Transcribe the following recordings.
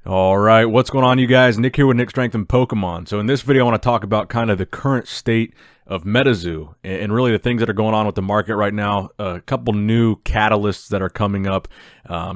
All right, what's going on, you guys? Nick here with Nick Strength and Pokemon. So in this video, I want to talk about kind of the current state of Metazoo and really the things that are going on with the market right now. A couple new catalysts that are coming up.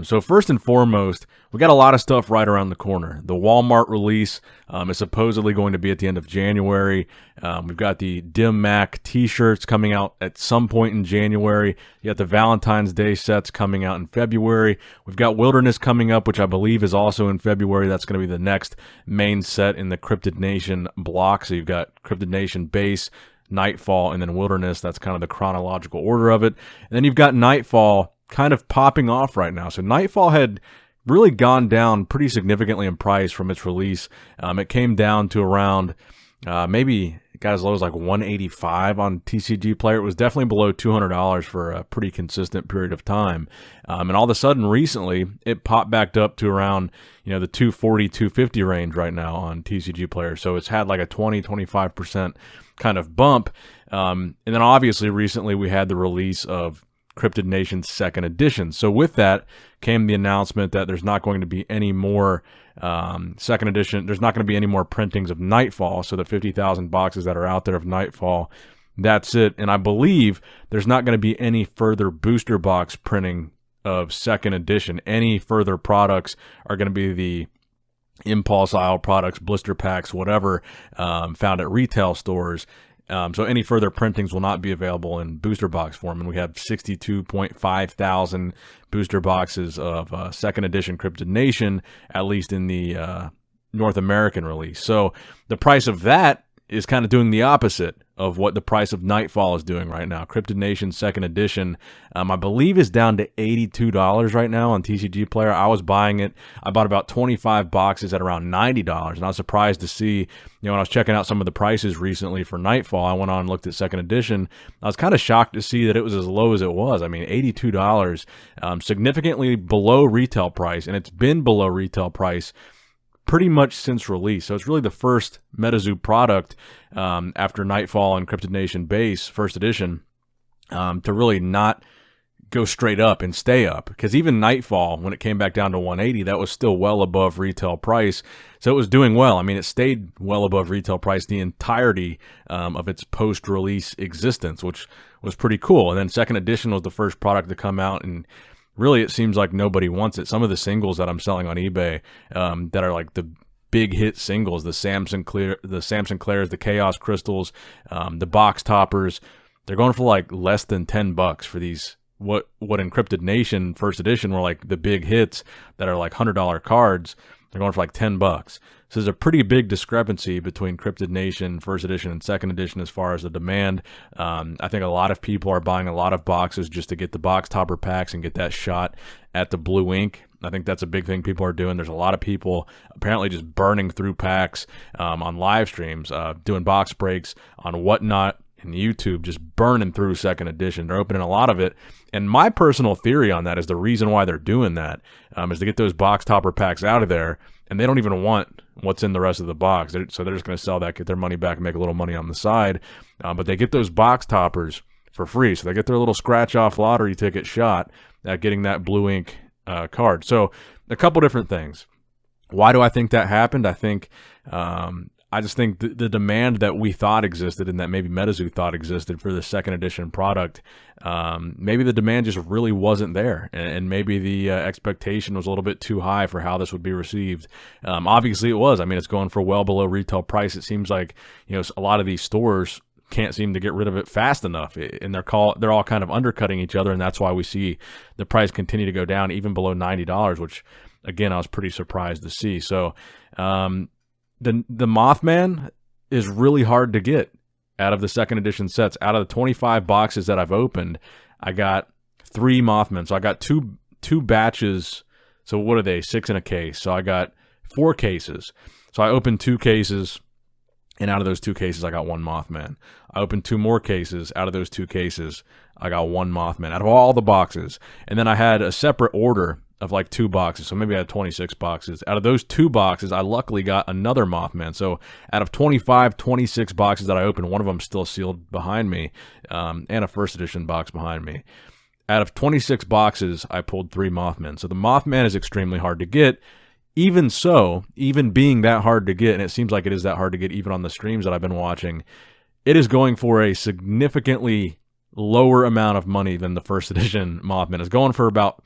So first and foremost, we got a lot of stuff right around the corner. The Walmart release is supposedly going to be at the end of January. We've got the Dim Mak t-shirts coming out at some point in January. You got the Valentine's Day sets coming out in February. We've got Wilderness coming up, which I believe is also in February. That's going to be the next main set in the Cryptid Nation block. So you've got Cryptid Nation base, Nightfall, and then Wilderness. That's kind of the chronological order of it. And then you've got Nightfall kind of popping off right now. So Nightfall had really gone down pretty significantly in price from its release. It came down to around maybe it got as low as like 185 on TCG Player. It was definitely below $200 for a pretty consistent period of time. And all of a sudden recently, it popped back up to around, the 240, 250 range right now on TCG Player. So it's had like a 20-25% kind of bump. And then obviously recently we had the release of Cryptid Nation's second edition. So with that came the announcement that there's not going to be any more second edition. There's not going to be any more printings of Nightfall. So the 50,000 boxes that are out there of Nightfall, that's it. And I believe there's not going to be any further booster box printing of second edition. Any further products are going to be the impulse aisle products, blister packs, whatever, found at retail stores. So any further printings will not be available in booster box form. And we have 62.5 thousand booster boxes of second edition Cryptid Nation, at least in the North American release. So the price of that is kind of doing the opposite of what the price of Nightfall is doing right now. Cryptid Nation second edition, I believe, is down to $82 right now on TCG Player. I was buying it. I bought about 25 boxes at around $90, and I was surprised to see, when I was checking out some of the prices recently for Nightfall, I went on and looked at second edition. I was kind of shocked to see that it was as low as it was. I mean, $82, significantly below retail price, and it's been below retail price pretty much since release. So it's really the first Metazoo product after Nightfall and Cryptid Nation base, first edition, to really not go straight up and stay up. Because even Nightfall, when it came back down to 180, that was still well above retail price. So it was doing well. I mean, it stayed well above retail price the entirety of its post-release existence, which was pretty cool. And then second edition was the first product to come out, and really, it seems like nobody wants it. Some of the singles that I'm selling on eBay that are like the big hit singles, the Sam Sinclairs, the Chaos Crystals, the box toppers, they're going for like less than $10 for these. What in Cryptid Nation first edition were like the big hits that are like $100 cards. They're going for like $10. So there's a pretty big discrepancy between Cryptid Nation first edition and second edition as far as the demand. I think a lot of people are buying a lot of boxes just to get the box topper packs and get that shot at the blue ink. I think that's a big thing people are doing. There's a lot of people apparently just burning through packs on live streams, doing box breaks on Whatnot and YouTube, just burning through second edition. They're opening a lot of it. And my personal theory on that is the reason why they're doing that is to get those box topper packs out of there, and they don't even want what's in the rest of the box. So they're just going to sell that, get their money back, and make a little money on the side. But they get those box toppers for free. So they get their little scratch-off lottery ticket shot at getting that blue ink card. So a couple different things. Why do I think that happened? I just think the demand that we thought existed and that maybe Metazoo thought existed for the second edition product, maybe the demand just really wasn't there, and maybe the expectation was a little bit too high for how this would be received. Obviously it was. I mean, it's going for well below retail price. It seems like, a lot of these stores can't seem to get rid of it fast enough, and they're all kind of undercutting each other, and that's why we see the price continue to go down even below $90, which again I was pretty surprised to see. So the Mothman is really hard to get out of the second edition sets. Out of the 25 boxes that I've opened, I got 3 Mothmen. So I got two batches. So what are they? 6 in a case. So I got 4 cases. So I opened 2 cases, and out of those 2 cases, I got 1 Mothman. I opened 2 more cases. Out of those 2 cases, I got 1 Mothman out of all the boxes. And then I had a separate order of like 2 boxes. So maybe I had 26 boxes. Out of those 2 boxes, I luckily got another Mothman. So out of 26 boxes that I opened, one of them still sealed behind me, and a first edition box behind me. Out of 26 boxes, I pulled 3 Mothman. So the Mothman is extremely hard to get. even so, even being that hard to get, and it seems like it is that hard to get even on the streams that I've been watching, it is going for a significantly lower amount of money than the first edition Mothman. It's going for about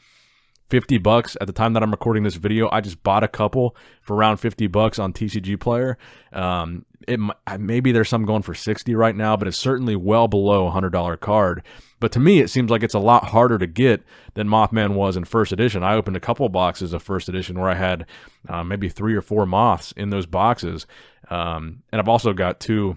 $50 at the time that I'm recording this video. I just bought a couple for around $50 on TCG Player. Maybe there's some going for $60 right now, but it's certainly well below a $100 card. But to me, it seems like it's a lot harder to get than Mothman was in first edition. I opened a couple of boxes of first edition where I had maybe 3 or 4 moths in those boxes, and I've also got two.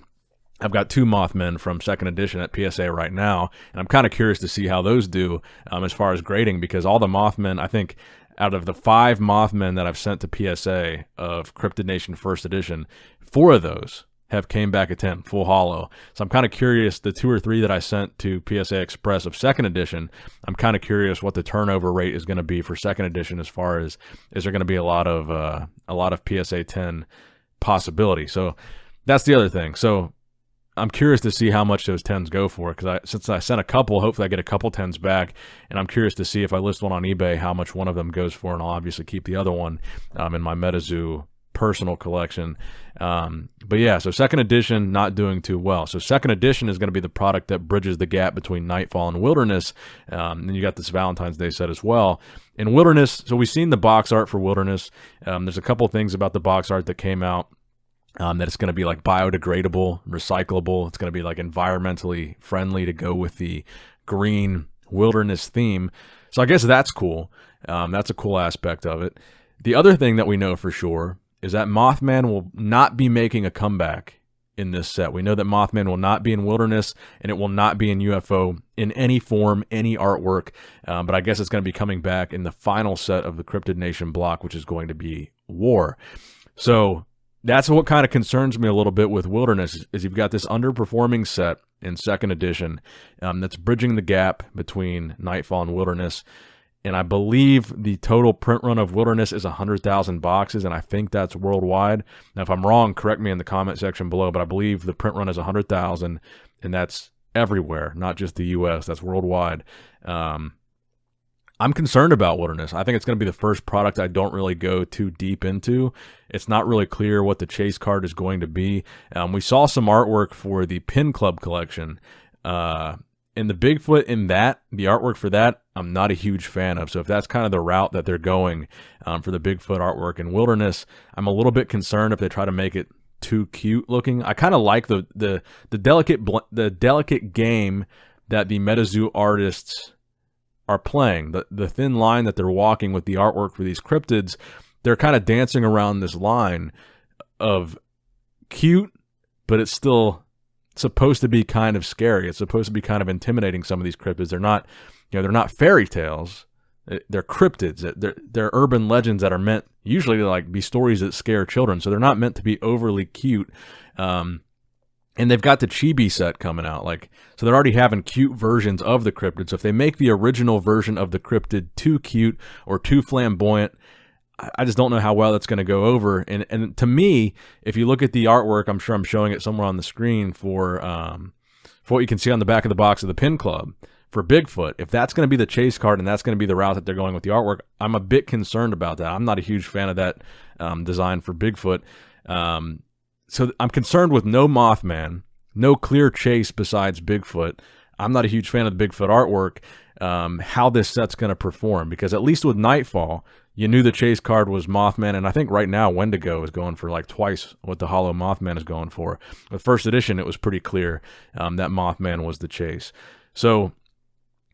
I've got 2 Mothmen from second edition at PSA right now, and I'm kind of curious to see how those do as far as grading, because all the Mothmen, I think, out of the 5 Mothmen that I've sent to PSA of Cryptid Nation first edition, 4 of those have came back a 10, full hollow. So I'm kind of curious, the 2 or 3 that I sent to PSA Express of second edition, I'm kind of curious what the turnover rate is going to be for second edition, as far as is there going to be a lot of PSA 10 possibility. So that's the other thing. So I'm curious to see how much those 10s go for, because since I sent a couple, hopefully I get a couple 10s back, and I'm curious to see if I list one on eBay how much one of them goes for, and I'll obviously keep the other one in my Metazoo personal collection. But yeah, so second edition not doing too well. So second edition is going to be the product that bridges the gap between Nightfall and Wilderness. And you got this Valentine's Day set as well. In Wilderness, so we've seen the box art for Wilderness. There's a couple things about the box art that came out. That it's going to be like biodegradable, recyclable. It's going to be like environmentally friendly to go with the green wilderness theme. So I guess that's cool. That's a cool aspect of it. The other thing that we know for sure is that Mothman will not be making a comeback in this set. We know that Mothman will not be in Wilderness, and it will not be in UFO in any form, any artwork. But I guess it's going to be coming back in the final set of the Cryptid Nation block, which is going to be War. So that's what kind of concerns me a little bit with Wilderness, is you've got this underperforming set in second edition that's bridging the gap between Nightfall and Wilderness. And I believe the total print run of Wilderness is 100,000 boxes, and I think that's worldwide. Now, if I'm wrong, correct me in the comment section below, but I believe the print run is 100,000, and that's everywhere, not just the U.S., that's worldwide. I'm concerned about Wilderness. I think it's going to be the first product I don't really go too deep into. It's not really clear what the chase card is going to be. We saw some artwork for the Pin Club collection. And the Bigfoot in that, the artwork for that, I'm not a huge fan of. So if that's kind of the route that they're going for the Bigfoot artwork in Wilderness, I'm a little bit concerned if they try to make it too cute looking. I kind of like the delicate game that the Metazoo artists are playing, the thin line that they're walking with the artwork for these cryptids. They're kind of dancing around this line of cute, but it's still supposed to be kind of scary. It's supposed to be kind of intimidating. Some of these cryptids, they're not, they're not fairy tales. They're cryptids. They're urban legends that are meant usually to like be stories that scare children. So they're not meant to be overly cute. And they've got the Chibi set coming out, so they're already having cute versions of the cryptid. So if they make the original version of the cryptid too cute or too flamboyant, I just don't know how well that's going to go over. And to me, if you look at the artwork, I'm sure I'm showing it somewhere on the screen for what you can see on the back of the box of the Pin Club for Bigfoot. If that's going to be the chase card and that's going to be the route that they're going with the artwork, I'm a bit concerned about that. I'm not a huge fan of that design for Bigfoot. So I'm concerned with no Mothman, no clear chase besides Bigfoot. I'm not a huge fan of the Bigfoot artwork, how this set's going to perform, because at least with Nightfall, you knew the chase card was Mothman, and I think right now Wendigo is going for like twice what the Hollow Mothman is going for. With first edition, it was pretty clear that Mothman was the chase. So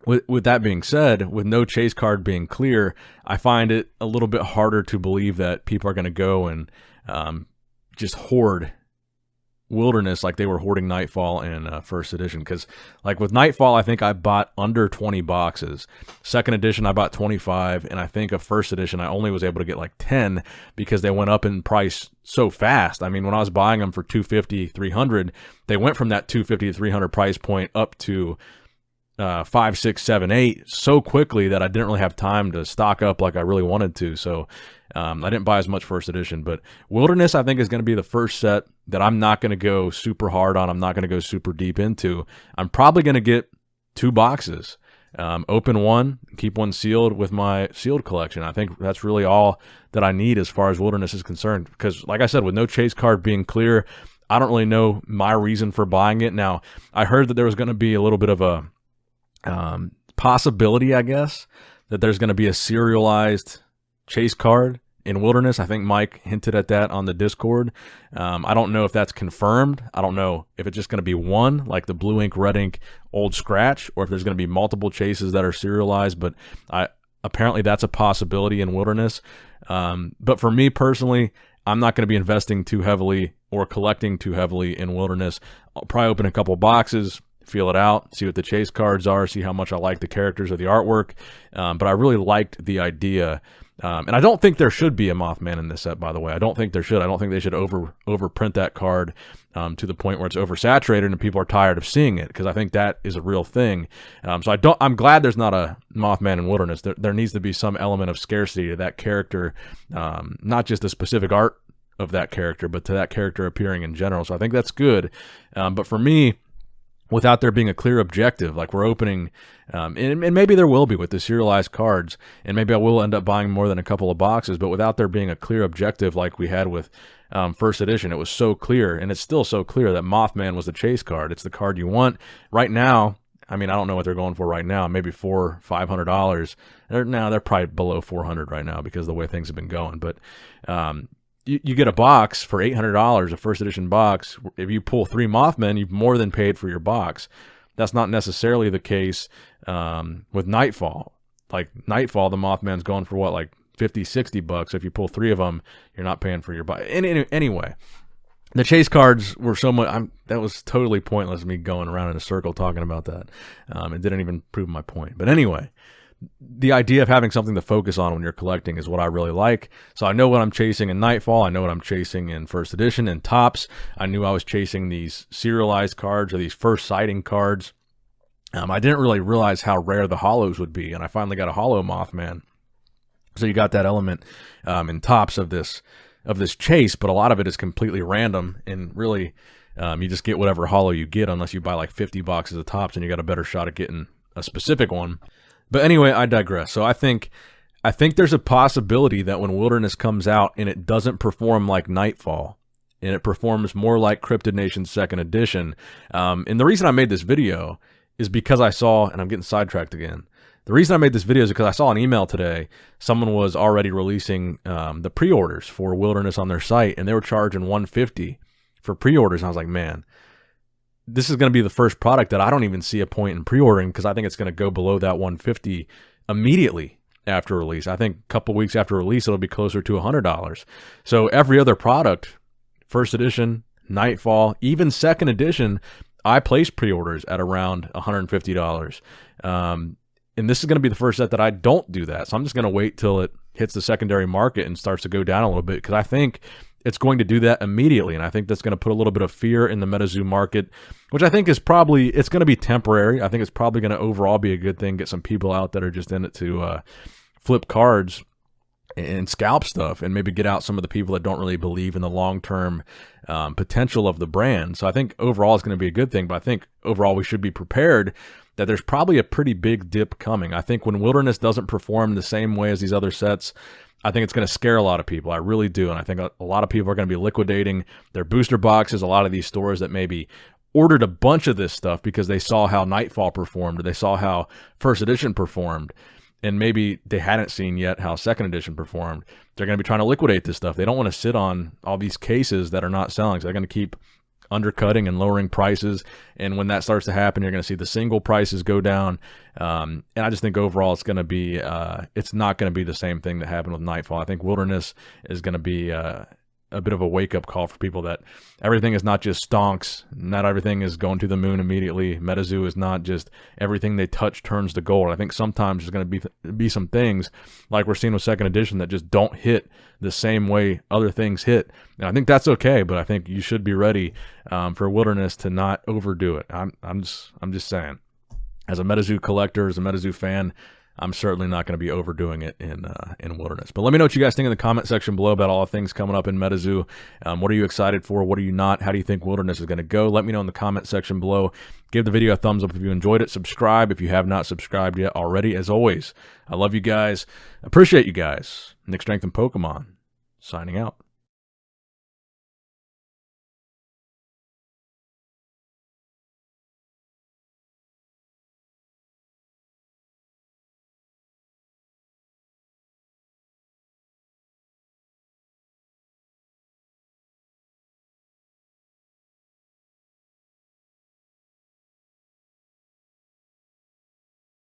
with that being said, with no chase card being clear, I find it a little bit harder to believe that people are going to go and just hoard Wilderness like they were hoarding Nightfall in first edition. Because like with Nightfall, I think I bought under 20 boxes. Second edition, I bought 25, and I think of first edition, I only was able to get like 10 because they went up in price so fast. I mean, when I was buying them for $250, $300, they went from that $250 to $300 price point up to $5, $6, $7, $8 so quickly that I didn't really have time to stock up like I really wanted to. So I didn't buy as much first edition. But Wilderness, I think, is going to be the first set that I'm not going to go super hard on. I'm not going to go super deep into. I'm probably going to get 2 boxes. open one, keep one sealed with my sealed collection. I think that's really all that I need as far as Wilderness is concerned. Because, like I said, with no chase card being clear, I don't really know my reason for buying it. Now, I heard that there was going to be a little bit of a possibility, I guess, that there's going to be a serialized chase card in Wilderness. I think Mike hinted at that on the Discord. I don't know if that's confirmed. I don't know if it's just going to be one, like the blue ink, red ink, old scratch, or if there's going to be multiple chases that are serialized, but apparently that's a possibility in Wilderness. But for me personally, I'm not going to be investing too heavily or collecting too heavily in Wilderness. I'll probably open a couple boxes, feel it out, see what the chase cards are, see how much I like the characters or the artwork. But I really liked the idea. And I don't think there should be a Mothman in this set, by the way. I don't think there should. I don't think they should overprint that card to the point where it's oversaturated and people are tired of seeing it, because I think that is a real thing. So I'm glad there's not a Mothman in Wilderness. There needs to be some element of scarcity to that character, not just the specific art of that character, but to that character appearing in general. So I think that's good. But for me, without there being a clear objective, like we're opening, and maybe there will be with the serialized cards, and maybe I will end up buying more than a couple of boxes, but without there being a clear objective like we had with first edition, it was so clear, and it's still so clear that Mothman was the chase card. It's the card you want. Right now, I mean, I don't know what they're going for right now, maybe $400-$500. They're probably below $400 right now because of the way things have been going, but you get a box for $800, a first edition box. If you pull 3 Mothmen, you've more than paid for your box. That's not necessarily the case with Nightfall. Like Nightfall, the Mothman's going for what, like $50-$60. If you pull 3 of them, you're not paying for your box. Anyway, the chase cards were so much. That was totally pointless, me going around in a circle talking about that. It didn't even prove my point. But anyway, the idea of having something to focus on when you're collecting is what I really like. So I know what I'm chasing in Nightfall. I know what I'm chasing in first edition and Topps. I knew I was chasing these serialized cards or these first sighting cards. I didn't really realize how rare the hollows would be, and I finally got a hollow Mothman. So you got that element in Topps of this chase, but a lot of it is completely random, and really you just get whatever hollow you get, unless you buy like 50 boxes of Topps and you got a better shot at getting a specific one. But anyway, I digress. So I think there's a possibility that when Wilderness comes out and it doesn't perform like Nightfall, and it performs more like Cryptid Nation's second edition, and the reason I made this video is because I saw, and I'm getting sidetracked again, the reason I made this video is because I saw an email today. Someone was already releasing the pre-orders for Wilderness on their site, and they were charging $150 for pre-orders. And I was like, man, this is going to be the first product that I don't even see a point in pre-ordering, because I think it's going to go below that $150 immediately after release. I think a couple weeks after release, it'll be closer to $100. So every other product, first edition, Nightfall, even second edition, I place pre-orders at around $150. And this is going to be the first set that I don't do that. So I'm just going to wait till it hits the secondary market and starts to go down a little bit, because I think it's going to do that immediately. And I think that's going to put a little bit of fear in the Metazoo market, which I think is probably, it's going to be temporary. I think it's probably going to overall be a good thing, get some people out that are just in it to flip cards and scalp stuff, and maybe get out some of the people that don't really believe in the long-term potential of the brand. So I think overall it's going to be a good thing, but I think overall we should be prepared that there's probably a pretty big dip coming. I think when Wilderness doesn't perform the same way as these other sets, I think it's going to scare a lot of people. I really do. And I think a lot of people are going to be liquidating their booster boxes. A lot of these stores that maybe ordered a bunch of this stuff because they saw how Nightfall performed, or they saw how first edition performed, and maybe they hadn't seen yet how second edition performed. They're going to be trying to liquidate this stuff. They don't want to sit on all these cases that are not selling. So they're going to keep undercutting and lowering prices. And when that starts to happen, you're going to see the single prices go down. And I just think overall it's going to be, it's not going to be the same thing that happened with Nightfall. I think Wilderness is going to be a bit of a wake-up call for people that everything is not just stonks. Not everything is going to the moon immediately. Metazoo is not just everything they touch turns to gold. I think sometimes there's going to be some things like we're seeing with second edition that just don't hit the same way other things hit. And I think that's okay, but I think you should be ready for Wilderness to not overdo it. I'm just saying. As a Metazoo collector, as a Metazoo fan, I'm certainly not going to be overdoing it in wilderness. But let me know what you guys think in the comment section below about all the things coming up in Metazoo. What are you excited for? What are you not? How do you think wilderness is going to go? Let me know in the comment section below. Give the video a thumbs up if you enjoyed it. Subscribe if you have not subscribed yet already. As always, I love you guys. Appreciate you guys. Nick Strength and Pokemon, signing out.